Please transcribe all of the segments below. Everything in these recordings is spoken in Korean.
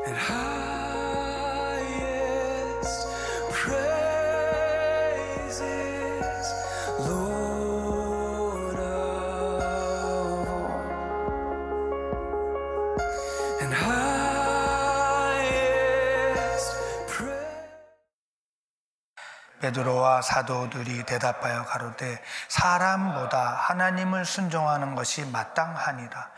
and highest praises, Lord of all, and highest praise. 베드로와 사도들이 대답하여 가로되 사람보다 하나님을 순종하는 것이 마땅하니라.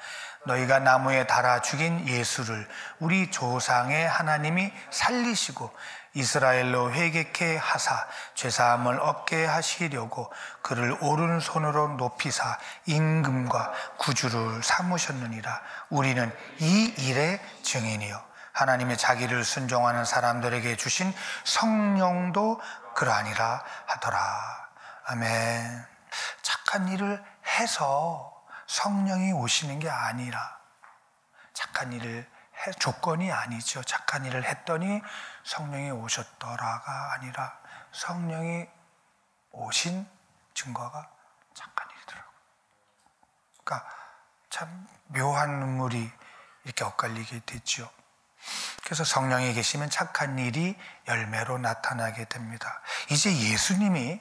너희가 나무에 달아 죽인 예수를 우리 조상의 하나님이 살리시고 이스라엘로 회개케 하사 죄사함을 얻게 하시려고 그를 오른손으로 높이사 임금과 구주를 삼으셨느니라. 우리는 이 일의 증인이요 하나님의 자기를 순종하는 사람들에게 주신 성령도 그러하니라 하더라. 아멘. 착한 일을 해서 성령이 오시는 게 아니라, 착한 일을 조건이 아니죠. 착한 일을 했더니 성령이 오셨더라가 아니라 성령이 오신 증거가 착한 일이더라고요. 그러니까 참 묘한 눈물이 이렇게 엇갈리게 됐죠. 그래서 성령이 계시면 착한 일이 열매로 나타나게 됩니다. 이제 예수님이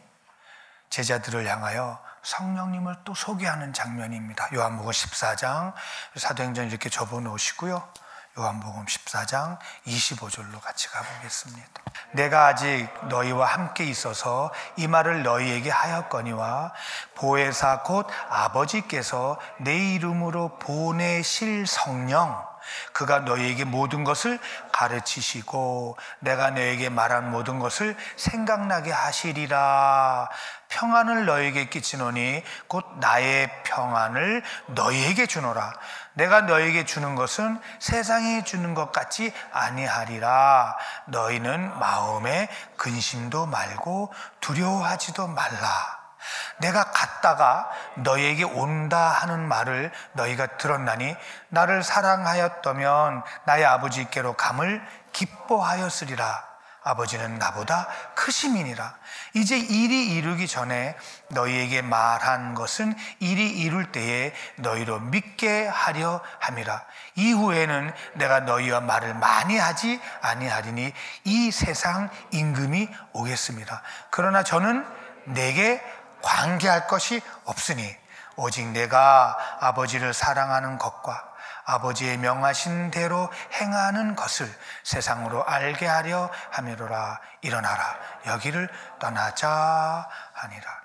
제자들을 향하여 성령님을 또 소개하는 장면입니다. 요한복음 14장, 사도행전 이렇게 접어놓으시고요. 요한복음 14장 25절로 같이 가보겠습니다. 내가 아직 너희와 함께 있어서 이 말을 너희에게 하였거니와 보혜사 곧 아버지께서 내 이름으로 보내실 성령, 그가 너희에게 모든 것을 가르치시고 내가 너희에게 말한 모든 것을 생각나게 하시리라. 평안을 너희에게 끼치노니 곧 나의 평안을 너희에게 주노라. 내가 너희에게 주는 것은 세상이 주는 것 같지 아니하리라. 너희는 마음에 근심도 말고 두려워하지도 말라. 내가 갔다가 너희에게 온다 하는 말을 너희가 들었나니 나를 사랑하였다면 나의 아버지께로 감을 기뻐하였으리라. 아버지는 나보다 크심이니라. 이제 일이 이루기 전에 너희에게 말한 것은 일이 이룰 때에 너희로 믿게 하려 함이라. 이후에는 내가 너희와 말을 많이 하지 아니하리니 이 세상 임금이 오겠습니다. 그러나 저는 내게 관계할 것이 없으니 오직 내가 아버지를 사랑하는 것과 아버지의 명하신 대로 행하는 것을 세상으로 알게 하려 함이로라. 일어나라 여기를 떠나자 하니라.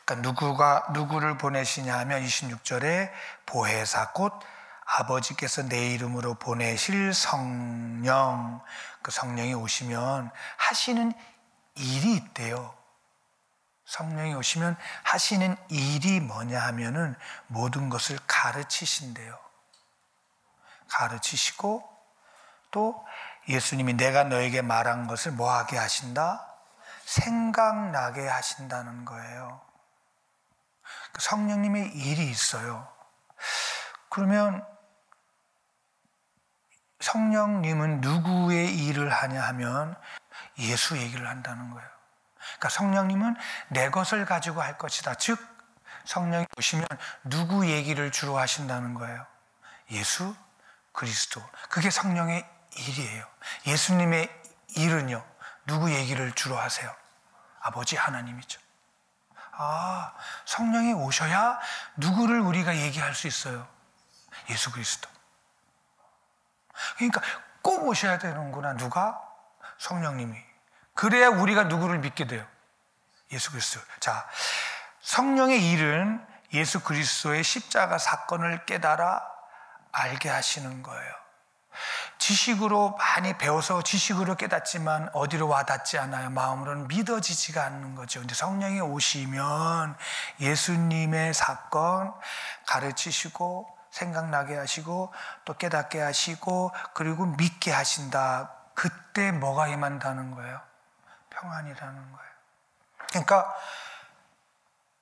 그러니까 누구를 보내시냐 하면 26절에 보혜사 곧 아버지께서 내 이름으로 보내실 성령, 그 성령이 오시면 하시는 일이 있대요. 성령이 오시면 하시는 일이 뭐냐 하면은 모든 것을 가르치신대요. 가르치시고 또 예수님이 내가 너에게 말한 것을 뭐 하게 하신다? 생각나게 하신다는 거예요. 성령님의 일이 있어요. 그러면 성령님은 누구의 일을 하냐 하면 예수 얘기를 한다는 거예요. 그러니까 성령님은 내 것을 가지고 할 것이다. 즉 성령이 오시면 누구 얘기를 주로 하신다는 거예요? 예수 그리스도. 그게 성령의 일이에요. 예수님의 일은요, 누구 얘기를 주로 하세요? 아버지 하나님이죠. 아, 성령이 오셔야 누구를 우리가 얘기할 수 있어요? 예수 그리스도. 그러니까 꼭 오셔야 되는구나. 누가? 성령님이. 그래야 우리가 누구를 믿게 돼요? 예수 그리스도. 자, 성령의 일은 예수 그리스도의 십자가 사건을 깨달아 알게 하시는 거예요. 지식으로 많이 배워서 지식으로 깨닫지만 어디로 와닿지 않아요. 마음으로는 믿어지지가 않는 거죠. 근데 성령이 오시면 예수님의 사건 가르치시고 생각나게 하시고 또 깨닫게 하시고 그리고 믿게 하신다. 그때 뭐가 임한다는 거예요? 평안이라는 거예요. 그러니까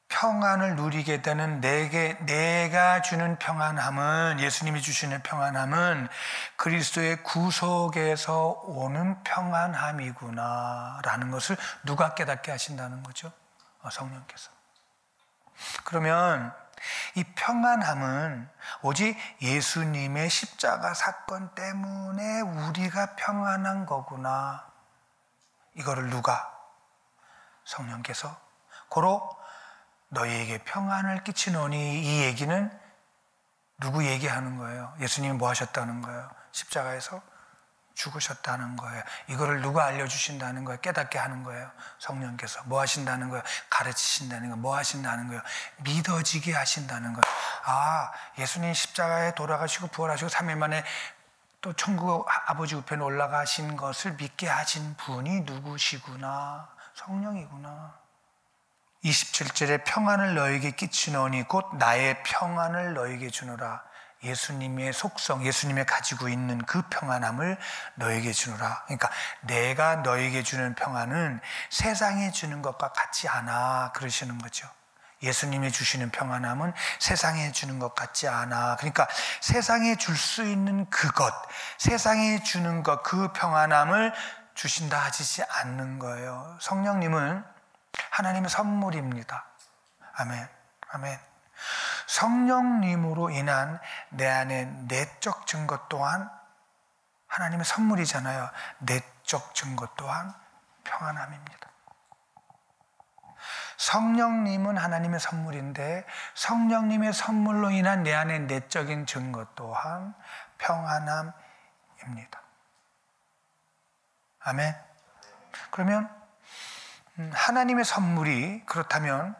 평안을 누리게 되는 내가 주는 평안함은, 예수님이 주시는 평안함은 그리스도의 구속에서 오는 평안함이구나 라는 것을 누가 깨닫게 하신다는 거죠? 성령께서. 그러면 이 평안함은 오직 예수님의 십자가 사건 때문에 우리가 평안한 거구나. 이거를 누가? 성령께서 고로 너희에게 평안을 끼치노니, 이 얘기는 누구 얘기하는 거예요? 예수님이 뭐 하셨다는 거예요? 십자가에서 죽으셨다는 거예요. 이거를 누가 알려주신다는 거예요? 깨닫게 하는 거예요. 성령께서 뭐 하신다는 거예요? 가르치신다는 거예요. 뭐 하신다는 거예요? 믿어지게 하신다는 거예요. 아, 예수님 십자가에 돌아가시고 부활하시고 3일 만에 또 천국 아버지 우편에 올라가신 것을 믿게 하신 분이 누구시구나. 성령이구나. 27절에 평안을 너에게 끼치노니 곧 나의 평안을 너에게 주노라. 예수님의 속성, 예수님이 가지고 있는 그 평안함을 너에게 주노라. 그러니까 내가 너에게 주는 평안은 세상에 주는 것과 같지 않아, 그러시는 거죠. 예수님이 주시는 평안함은 세상에 주는 것 같지 않아. 그러니까 세상에 줄 수 있는 그것, 세상에 주는 것, 그 평안함을 주신다 하지 않는 거예요. 성령님은 하나님의 선물입니다. 아멘, 아멘. 성령님으로 인한 내 안의 내적 증거 또한 하나님의 선물이잖아요. 내적 증거 또한 평안함입니다. 성령님은 하나님의 선물인데 성령님의 선물로 인한 내 안의 내적인 증거 또한 평안함입니다. 아멘. 그러면 하나님의 선물이 그렇다면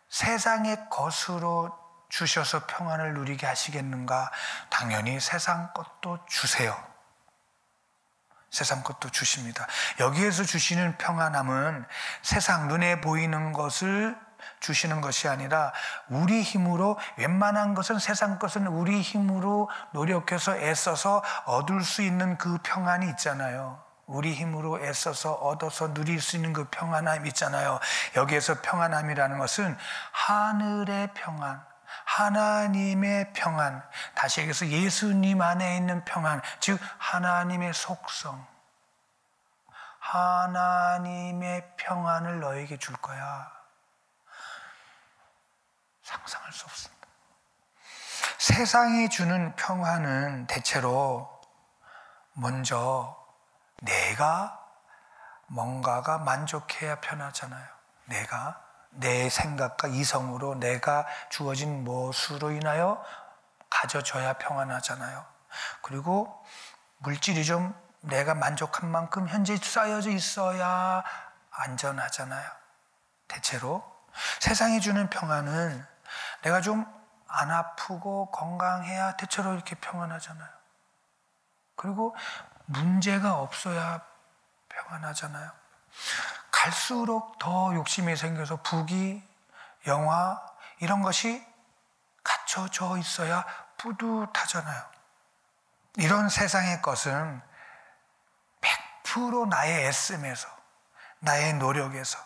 세상의 것으로 주셔서 평안을 누리게 하시겠는가? 당연히 세상 것도 주세요. 세상 것도 주십니다. 여기에서 주시는 평안함은 세상 눈에 보이는 것을 주시는 것이 아니라 우리 힘으로, 웬만한 것은 세상 것은 우리 힘으로 노력해서 애써서 얻을 수 있는 그 평안이 있잖아요. 우리 힘으로 애써서 얻어서 누릴 수 있는 그 평안함이 있잖아요. 여기에서 평안함이라는 것은 하늘의 평안, 하나님의 평안, 다시 얘기해서 예수님 안에 있는 평안, 즉 하나님의 속성, 하나님의 평안을 너에게 줄 거야. 상상할 수 없습니다. 세상이 주는 평안은 대체로 먼저 내가 뭔가가 만족해야 편하잖아요. 내가 내 생각과 이성으로 내가 주어진 무엇으로 인하여 가져져야 평안하잖아요. 그리고 물질이 좀 내가 만족한 만큼 현재 쌓여져 있어야 안전하잖아요. 대체로 세상이 주는 평안은 내가 좀 안 아프고 건강해야 대체로 이렇게 평안하잖아요. 그리고 문제가 없어야 평안하잖아요. 갈수록 더 욕심이 생겨서 부귀, 영화 이런 것이 갖춰져 있어야 뿌듯하잖아요. 이런 세상의 것은 100% 나의 애씀에서, 나의 노력에서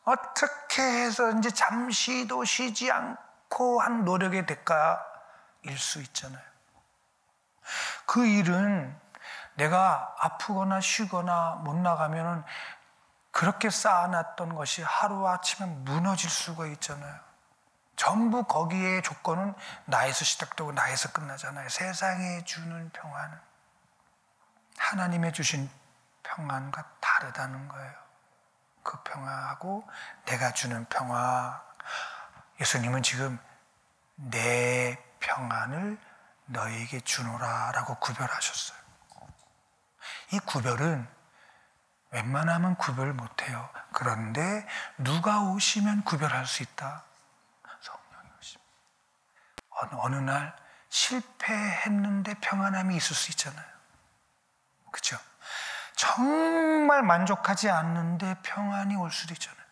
어떻게 해서 이제 잠시도 쉬지 않고 한 노력의 대가일 수 있잖아요. 그 일은 내가 아프거나 쉬거나 못 나가면은 그렇게 쌓아놨던 것이 하루아침에 무너질 수가 있잖아요. 전부 거기에 조건은 나에서 시작되고 나에서 끝나잖아요. 세상에 주는 평안은 하나님의 주신 평안과 다르다는 거예요. 그 평화하고 내가 주는 평화, 예수님은 지금 내 평안을 너에게 주노라 라고 구별하셨어요. 이 구별은 웬만하면 구별 못해요. 그런데 누가 오시면 구별할 수 있다? 성령이 오시면. 어느 날 실패했는데 평안함이 있을 수 있잖아요. 그렇죠? 정말 만족하지 않는데 평안이 올 수도 있잖아요.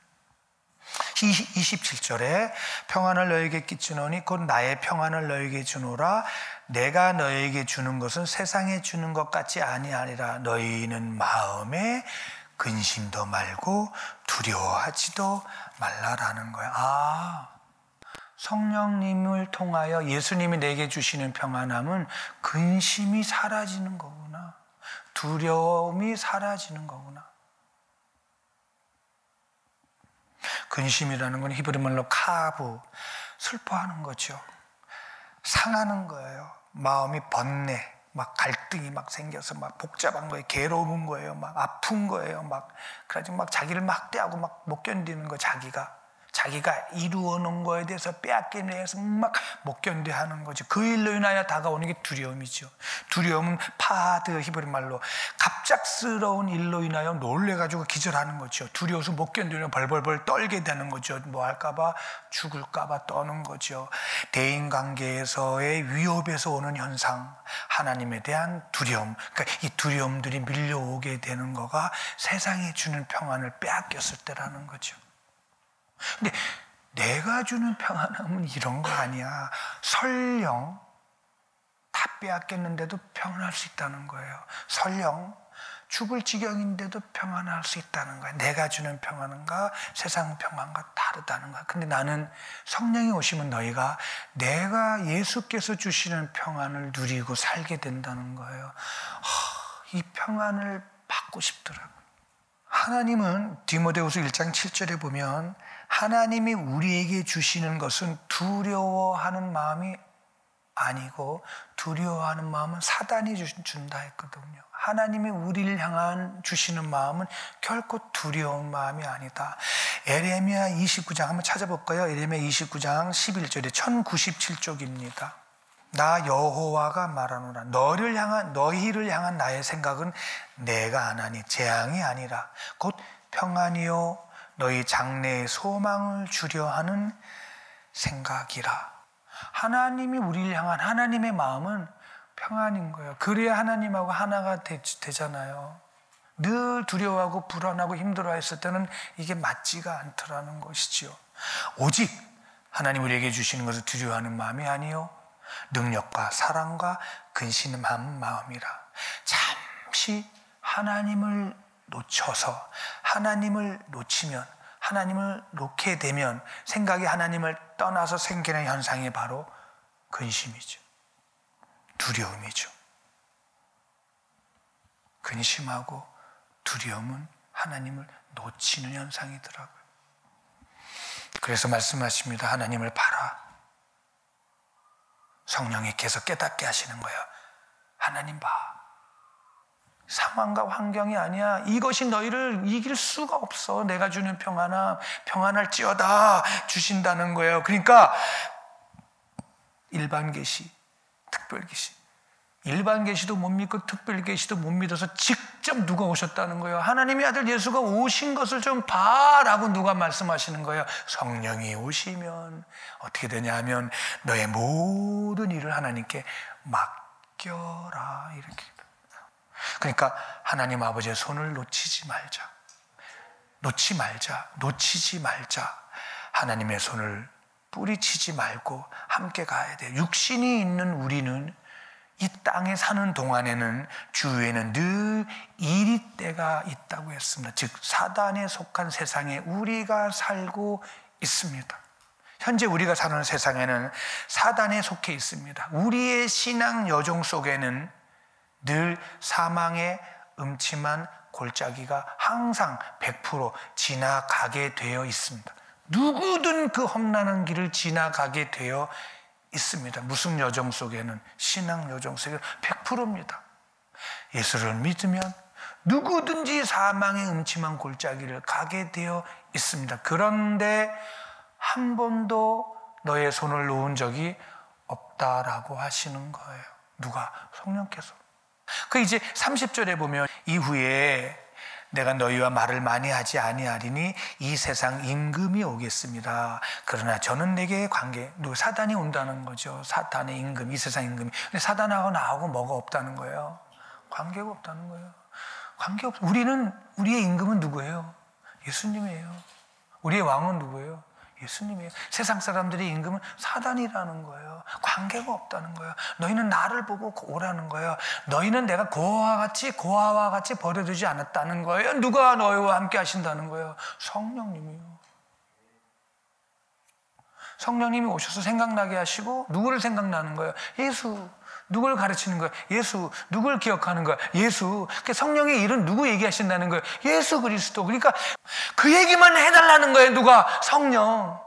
27절에 평안을 너에게 끼치노니 곧 나의 평안을 너에게 주노라. 내가 너에게 주는 것은 세상에 주는 것 같지 아니하니라. 너희는 마음에 근심도 말고 두려워하지도 말라라는 거야. 아, 성령님을 통하여 예수님이 내게 주시는 평안함은 근심이 사라지는 거구나. 두려움이 사라지는 거구나. 근심이라는 건 히브리 말로 카브, 슬퍼하는 거죠. 상하는 거예요. 마음이 번뇌, 막 갈등이 막 생겨서 막 복잡한 거예요. 괴로운 거예요. 막 아픈 거예요. 막 그래가지고 막 자기를 막대하고 막 못 견디는 거, 자기가 이루어 놓은 거에 대해서 빼앗기 위해서 막 못 견뎌하는 거죠. 그 일로 인하여 다가오는 게 두려움이죠. 두려움은 파드, 히브리 말로 갑작스러운 일로 인하여 놀래가지고 기절하는 거죠. 두려워서 못 견디면 벌벌벌 떨게 되는 거죠. 뭐 할까봐, 죽을까봐 떠는 거죠. 대인관계에서의 위협에서 오는 현상, 하나님에 대한 두려움, 그러니까 이 두려움들이 밀려오게 되는 거가 세상이 주는 평안을 빼앗겼을 때라는 거죠. 근데 내가 주는 평안함은 이런 거 아니야. 설령 다 빼앗겼는데도 평안할 수 있다는 거예요. 설령 죽을 지경인데도 평안할 수 있다는 거예요. 내가 주는 평안과 세상 평안과 다르다는 거야. 근데 나는 성령이 오시면 너희가 내가 예수께서 주시는 평안을 누리고 살게 된다는 거예요. 이 평안을 받고 싶더라고요. 하나님은 디모데후서 1장 7절에 보면 하나님이 우리에게 주시는 것은 두려워하는 마음이 아니고 두려워하는 마음은 사단이 준다 했거든요. 하나님이 우리를 향한 주시는 마음은 결코 두려운 마음이 아니다. 에레미야 29장 한번 찾아볼까요? 에레미야 29장 11절에 1097쪽입니다. 나 여호와가 말하노라. 너희를 향한 나의 생각은 내가 아나니 재앙이 아니라 곧 평안이요 너희 장래의 소망을 주려 하는 생각이라. 하나님이 우리를 향한 하나님의 마음은 평안인 거예요. 그래야 하나님하고 하나가 되잖아요. 늘 두려워하고 불안하고 힘들어했을 때는 이게 맞지가 않더라는 것이지요. 오직 하나님 우리에게 주시는 것을 두려워하는 마음이 아니요 능력과 사랑과 근신한 마음이라. 잠시 하나님을 놓쳐서 하나님을 놓치면, 하나님을 놓게 되면 생각이 하나님을 떠나서 생기는 현상이 바로 근심이죠. 두려움이죠. 근심하고 두려움은 하나님을 놓치는 현상이더라고요. 그래서 말씀하십니다. 하나님을 봐라. 성령이 계속 깨닫게 하시는 거예요. 하나님 봐. 상황과 환경이 아니야. 이것이 너희를 이길 수가 없어. 내가 주는 평안할지어다 주신다는 거예요. 그러니까 일반 계시, 특별 계시, 일반 계시도 못 믿고 특별 계시도 못 믿어서 직접 누가 오셨다는 거예요. 하나님의 아들 예수가 오신 것을 좀 봐라고 누가 말씀하시는 거예요. 성령이 오시면 어떻게 되냐 하면 너의 모든 일을 하나님께 맡겨라 이렇게. 그러니까 하나님 아버지의 손을 놓치지 말자. 하나님의 손을 뿌리치지 말고 함께 가야 돼요. 육신이 있는 우리는 이 땅에 사는 동안에는 주위에는 늘 이리때가 있다고 했습니다. 즉 사단에 속한 세상에 우리가 살고 있습니다. 현재 우리가 사는 세상에는 사단에 속해 있습니다. 우리의 신앙 여정 속에는 늘 사망의 음침한 골짜기가 항상 100% 지나가게 되어 있습니다. 누구든 그 험난한 길을 지나가게 되어 있습니다. 무슨 여정 속에는, 신앙 여정 속에는 100%입니다. 예수를 믿으면 누구든지 사망의 음침한 골짜기를 가게 되어 있습니다. 그런데 한 번도 너의 손을 놓은 적이 없다라고 하시는 거예요. 누가? 성령께서. 그 이제 30절에 보면 이후에 내가 너희와 말을 많이 하지 아니하리니 이 세상 임금이 오겠습니다. 그러나 저는 내게 사단이 온다는 거죠. 사탄의 임금, 이 세상 임금이. 근데 사단하고 나하고 뭐가 없다는 거예요? 관계가 없다는 거예요. 우리의 임금은 누구예요? 예수님이에요. 우리의 왕은 누구예요? 예수님이에요. 세상 사람들의 임금은 사단이라는 거예요. 관계가 없다는 거예요. 너희는 나를 보고 오라는 거예요. 너희는 내가 고아와 같이 버려두지 않았다는 거예요. 누가 너희와 함께 하신다는 거예요? 성령님이요. 성령님이 오셔서 생각나게 하시고 누구를 생각나는 거예요? 예수. 누굴 가르치는 거예요? 예수. 누굴 기억하는 거예요? 예수. 그러니까 성령의 일은 누구 얘기하신다는 거예요? 예수 그리스도. 그러니까 그 얘기만 해달라는 거예요. 누가? 성령.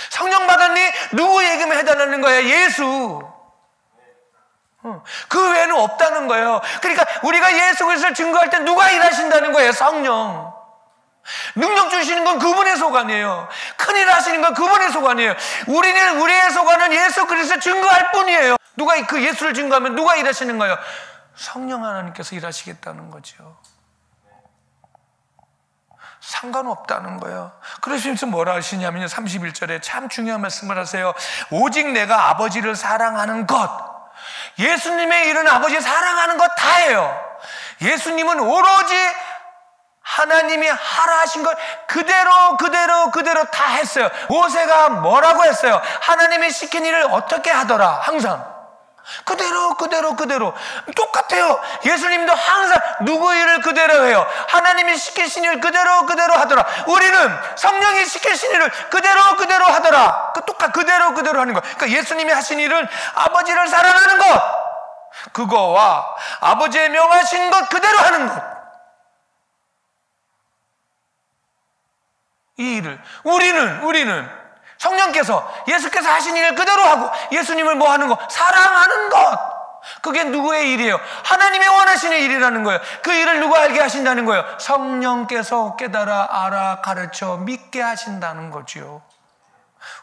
성령 받았니? 누구에게만 해달라는 거야? 예수. 그 외에는 없다는 거예요. 그러니까 우리가 예수 그리스도를 증거할 때 누가 일하신다는 거예요? 성령. 능력 주시는 건 그분의 소관이에요. 큰일 하시는 건 그분의 소관이에요. 우리는 우리의 소관은 예수 그리스도를 증거할 뿐이에요. 누가 그 예수를 증거하면 누가 일하시는 거예요? 성령 하나님께서 일하시겠다는 거죠. 상관없다는 거예요. 그러시면서 뭐라 하시냐면요, 31절에 참 중요한 말씀을 하세요. 오직 내가 아버지를 사랑하는 것. 예수님의 일은 아버지 사랑하는 것 다예요. 예수님은 오로지 하나님이 하라 하신 것 그대로 다 했어요. 모세가 뭐라고 했어요? 하나님이 시킨 일을 어떻게 하더라. 항상 그대로 똑같아요. 예수님도 항상 누구 일을 그대로 해요. 하나님이 시키신 일 그대로 하더라. 우리는 성령이 시키신 일을 그대로 하더라. 그대로 하는 거. 그러니까 예수님이 하신 일은 아버지를 사랑하는 것, 그거와 아버지의 명하신 것 그대로 하는 것. 이 일을 우리는 성령께서 예수께서 하신 일을 그대로 하고 예수님을 뭐 하는 거? 사랑하는 것. 그게 누구의 일이에요? 하나님의 원하시는 일이라는 거예요. 그 일을 누가 알게 하신다는 거예요? 성령께서 깨달아 알아 가르쳐 믿게 하신다는 거죠.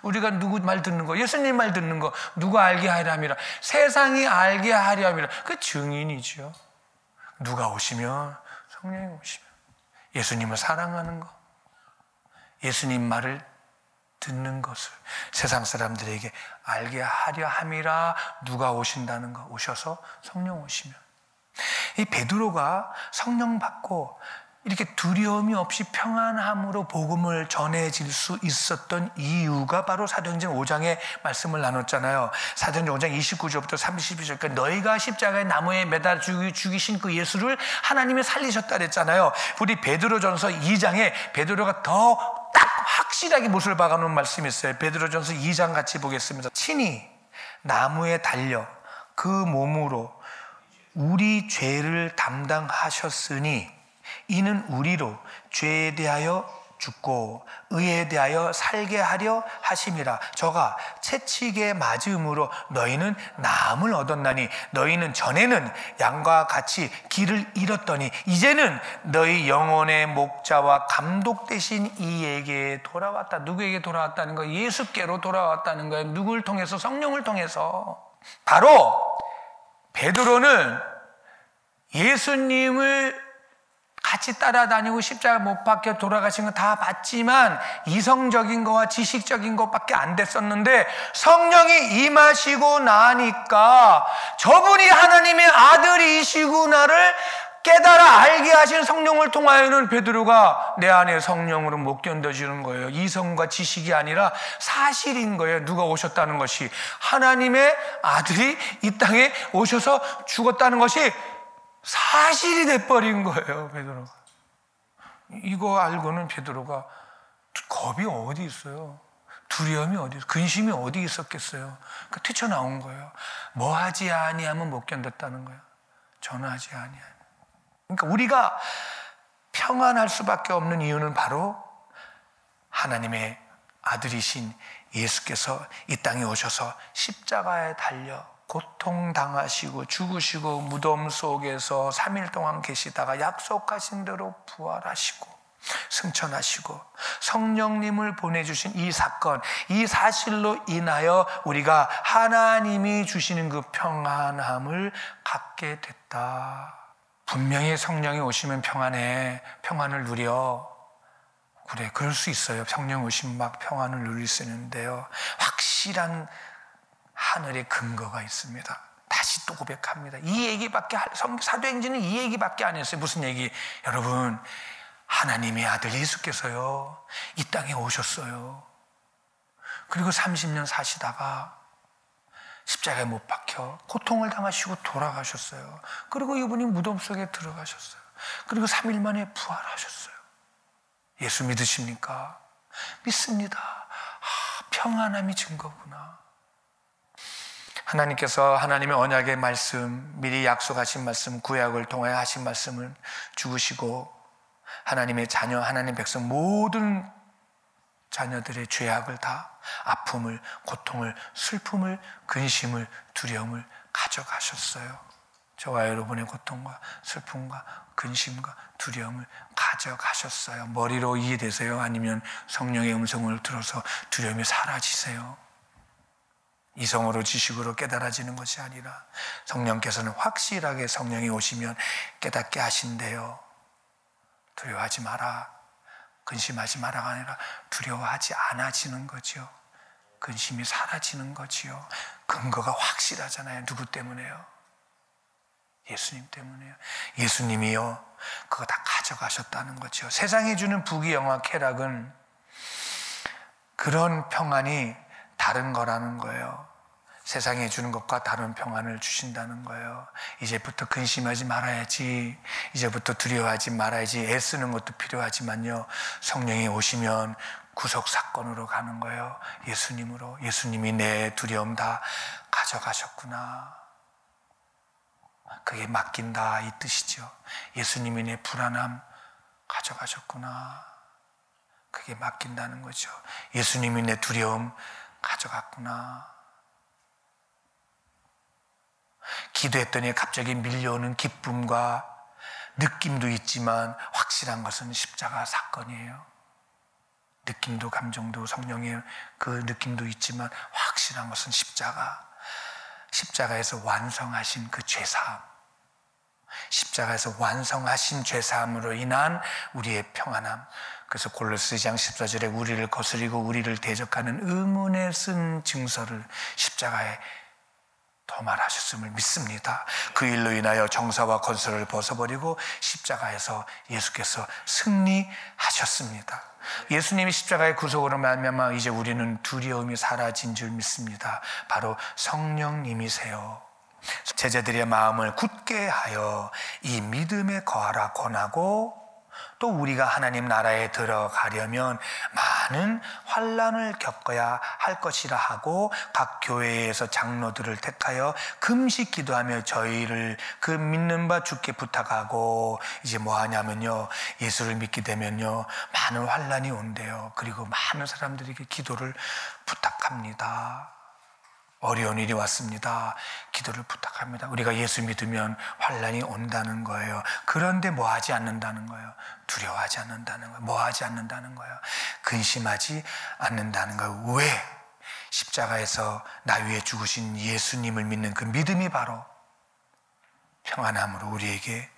우리가 누구 말 듣는 거, 예수님 말 듣는 거 누가 알게 하려 함이라. 세상이 알게 하려 함이라. 그 증인이죠. 누가 오시면, 성령이 오시면 예수님을 사랑하는 거, 예수님 말을 듣는 것을 세상 사람들에게 알게 하려 함이라. 누가 오신다는 거, 오셔서 성령 오시면. 이 베드로가 성령 받고 이렇게 두려움이 없이 평안함으로 복음을 전해질 수 있었던 이유가 바로 사도행전 5장의 말씀을 나눴잖아요. 사도행전 5장 29절부터 32절까지 너희가 십자가의 나무에 매달 죽이신 그 예수를 하나님이 살리셨다 그랬잖아요. 우리 베드로전서 2장에 베드로가 더 딱 확실하게 못을 박아놓은 말씀이 있어요. 베드로전서 2장 같이 보겠습니다. 친히 나무에 달려 그 몸으로 우리 죄를 담당하셨으니 이는 우리로 죄에 대하여 죽고 의에 대하여 살게 하려 하심이라. 저가 채찍에 맞음으로 너희는 나음을 얻었나니 너희는 전에는 양과 같이 길을 잃었더니 이제는 너희 영혼의 목자와 감독 되신 이에게 돌아왔다. 누구에게 돌아왔다는 거예요? 예수께로 돌아왔다는 거예요. 누구를 통해서? 성령을 통해서. 바로 베드로는 예수님을 같이 따라다니고 십자가 못 박혀 돌아가신 거 다 봤지만 이성적인 거와 지식적인 것밖에 안 됐었는데 성령이 임하시고 나니까 저분이 하나님의 아들이시구나를 깨달아 알게 하신 성령을 통하여는 베드로가 내 안에 성령으로 못 견뎌지는 거예요. 이성과 지식이 아니라 사실인 거예요. 누가 오셨다는 것이, 하나님의 아들이 이 땅에 오셔서 죽었다는 것이 사실이 돼버린 거예요. 베드로가. 이거 알고는 베드로가 겁이 어디 있어요? 두려움이 어디 있어요? 근심이 어디 있었겠어요? 그러니까 튀쳐나온 거예요. 뭐 하지 아니하면 못 견뎠다는 거예요. 전하지 아니하면. 그러니까 우리가 평안할 수밖에 없는 이유는 바로 하나님의 아들이신 예수께서 이 땅에 오셔서 십자가에 달려 고통당하시고 죽으시고 무덤 속에서 3일 동안 계시다가 약속하신 대로 부활하시고 승천하시고 성령님을 보내주신 이 사건, 이 사실로 인하여 우리가 하나님이 주시는 그 평안함을 갖게 됐다. 분명히 성령이 오시면 평안을 누려. 그래, 그럴 수 있어요. 성령 오시면 막 평안을 누릴 수 있는데요, 확실한 하늘의 근거가 있습니다. 다시 또 고백합니다. 이 얘기밖에, 사도행전은 이 얘기밖에 안 했어요. 무슨 얘기? 여러분, 하나님의 아들 예수께서요 이 땅에 오셨어요. 그리고 30년 사시다가 십자가에 못 박혀 고통을 당하시고 돌아가셨어요. 그리고 이분이 무덤 속에 들어가셨어요. 그리고 3일 만에 부활하셨어요. 예수 믿으십니까? 믿습니다. 평안함이 증거구나. 하나님께서 하나님의 언약의 말씀, 미리 약속하신 말씀, 구약을 통하여 하신 말씀을 죽으시고 하나님의 자녀, 하나님 백성 모든 자녀들의 죄악을 다 아픔을, 고통을, 슬픔을, 근심을, 두려움을 가져가셨어요. 저와 여러분의 고통과 슬픔과 근심과 두려움을 가져가셨어요. 머리로 이해되세요? 아니면 성령의 음성을 들어서 두려움이 사라지세요? 이성으로 지식으로 깨달아지는 것이 아니라 성령께서는 확실하게 성령이 오시면 깨닫게 하신대요. 두려워하지 마라, 근심하지 마라가 아니라 두려워하지 않아지는 거죠. 근심이 사라지는 거지요. 근거가 확실하잖아요. 누구 때문에요? 예수님 때문에요. 예수님이요, 그거 다 가져가셨다는 거죠. 세상이 주는 부귀영화, 쾌락은 그런 평안이 다른 거라는 거예요. 세상에 주는 것과 다른 평안을 주신다는 거예요. 이제부터 근심하지 말아야지, 이제부터 두려워하지 말아야지, 애쓰는 것도 필요하지만요, 성령이 오시면 구속사건으로 가는 거예요. 예수님으로. 예수님이 내 두려움 다 가져가셨구나, 그게 맡긴다, 이 뜻이죠. 예수님이 내 불안함 가져가셨구나, 그게 맡긴다는 거죠. 예수님이 내 두려움 가져갔구나. 기도했더니 갑자기 밀려오는 기쁨과 느낌도 있지만 확실한 것은 십자가 사건이에요. 느낌도 감정도 성령의 그 느낌도 있지만 확실한 것은 십자가에서 완성하신 그 죄사함, 십자가에서 완성하신 죄사함으로 인한 우리의 평안함. 그래서 골로새장 14절에 우리를 거스리고 우리를 대적하는 의문에 쓴 증서를 십자가에 도말하셨음을 믿습니다. 그 일로 인하여 정사와 건설을 벗어버리고 십자가에서 예수께서 승리하셨습니다. 예수님이 십자가의 구속으로 말미암아 이제 우리는 두려움이 사라진 줄 믿습니다. 바로 성령님이세요. 제자들의 마음을 굳게 하여 이 믿음에 거하라 권하고, 또 우리가 하나님 나라에 들어가려면 많은 환난을 겪어야 할 것이라 하고, 각 교회에서 장로들을 택하여 금식 기도하며 저희를 그 믿는 바 주께 부탁하고, 이제 뭐 하냐면요, 예수를 믿게 되면요 많은 환난이 온대요. 그리고 많은 사람들에게 기도를 부탁합니다. 어려운 일이 왔습니다. 기도를 부탁합니다. 우리가 예수 믿으면 환난이 온다는 거예요. 그런데 뭐 하지 않는다는 거예요. 두려워하지 않는다는 거예요. 뭐 하지 않는다는 거예요. 근심하지 않는다는 거예요. 왜? 십자가에서 나 위에 죽으신 예수님을 믿는 그 믿음이 바로 평안함으로 우리에게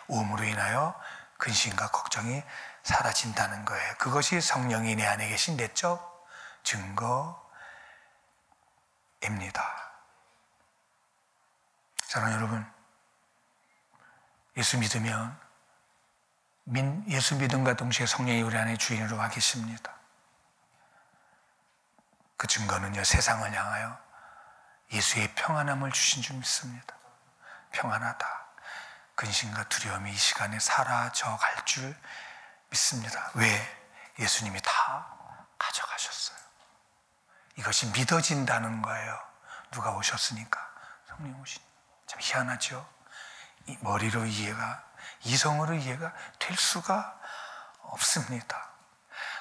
오음으로 인하여 근심과 걱정이 사라진다는 거예요. 그것이 성령이 내 안에 계신 내적 증거 입니다. 사랑하는 여러분, 예수 믿으면 예수 믿음과 동시에 성령이 우리 안에 주인으로 와 계십니다. 그 증거는요, 세상을 향하여 예수의 평안함을 주신 줄 믿습니다. 평안하다. 근심과 두려움이 이 시간에 사라져 갈 줄 믿습니다. 왜? 예수님이 다 가져가셨어요. 이것이 믿어진다는 거예요. 누가 오셨으니까. 성령 오신. 참 희한하죠. 이 머리로 이해가, 이성으로 이해가 될 수가 없습니다.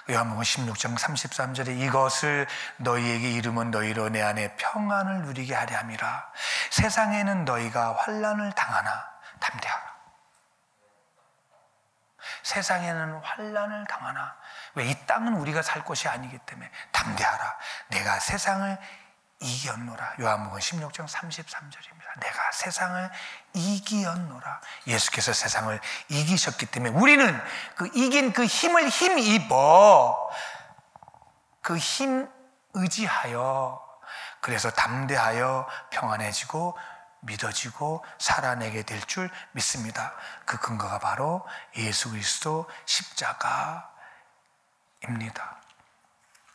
요한복음 16장 33절에 이것을 너희에게 이르면 너희로 내 안에 평안을 누리게 하려 함이라. 세상에는 너희가 환난을 당하나 담대하라. 세상에는 환난을 당하나, 왜? 이 땅은 우리가 살 것이 아니기 때문에 담대하라. 내가 세상을 이겼노라. 요한복음 16장 33절입니다. 내가 세상을 이기었노라. 예수께서 세상을 이기셨기 때문에 우리는 그 이긴 그 힘을 힘입어, 그 힘 의지하여, 그래서 담대하여 평안해지고 믿어지고 살아내게 될 줄 믿습니다. 그 근거가 바로 예수 그리스도 십자가입니다.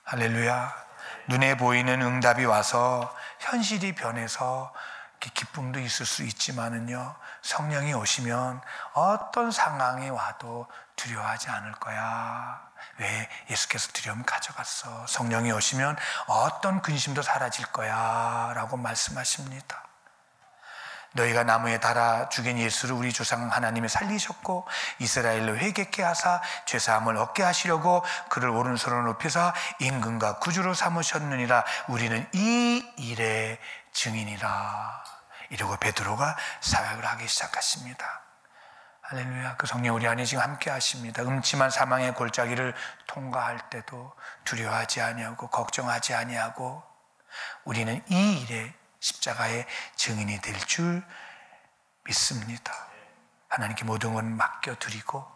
할렐루야. 눈에 보이는 응답이 와서 현실이 변해서 기쁨도 있을 수 있지만은요, 성령이 오시면 어떤 상황이 와도 두려워하지 않을 거야. 왜? 예수께서 두려움 가져갔어. 성령이 오시면 어떤 근심도 사라질 거야 라고 말씀하십니다. 너희가 나무에 달아 죽인 예수를 우리 조상 하나님이 살리셨고 이스라엘로 회개케 하사 죄사함을 얻게 하시려고 그를 오른손으로 높이사 임금과 구주로 삼으셨느니라. 우리는 이 일의 증인이라. 이러고 베드로가 사역을 하기 시작했습니다. 할렐루야. 그 성령 우리 안에 지금 함께 하십니다. 음침한 사망의 골짜기를 통과할 때도 두려워하지 아니하고 걱정하지 아니하고 우리는 이 일에 십자가의 증인이 될 줄 믿습니다. 하나님께 모든 건 맡겨드리고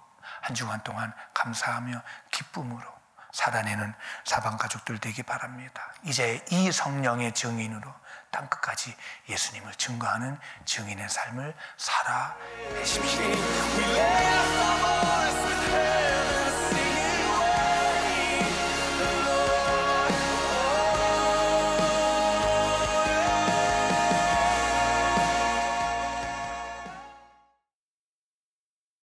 한 주간 동안 감사하며 기쁨으로 살아내는 사방 가족들 되기 바랍니다. 이제 이 성령의 증인으로 땅끝까지 예수님을 증거하는 증인의 삶을 살아내십시오.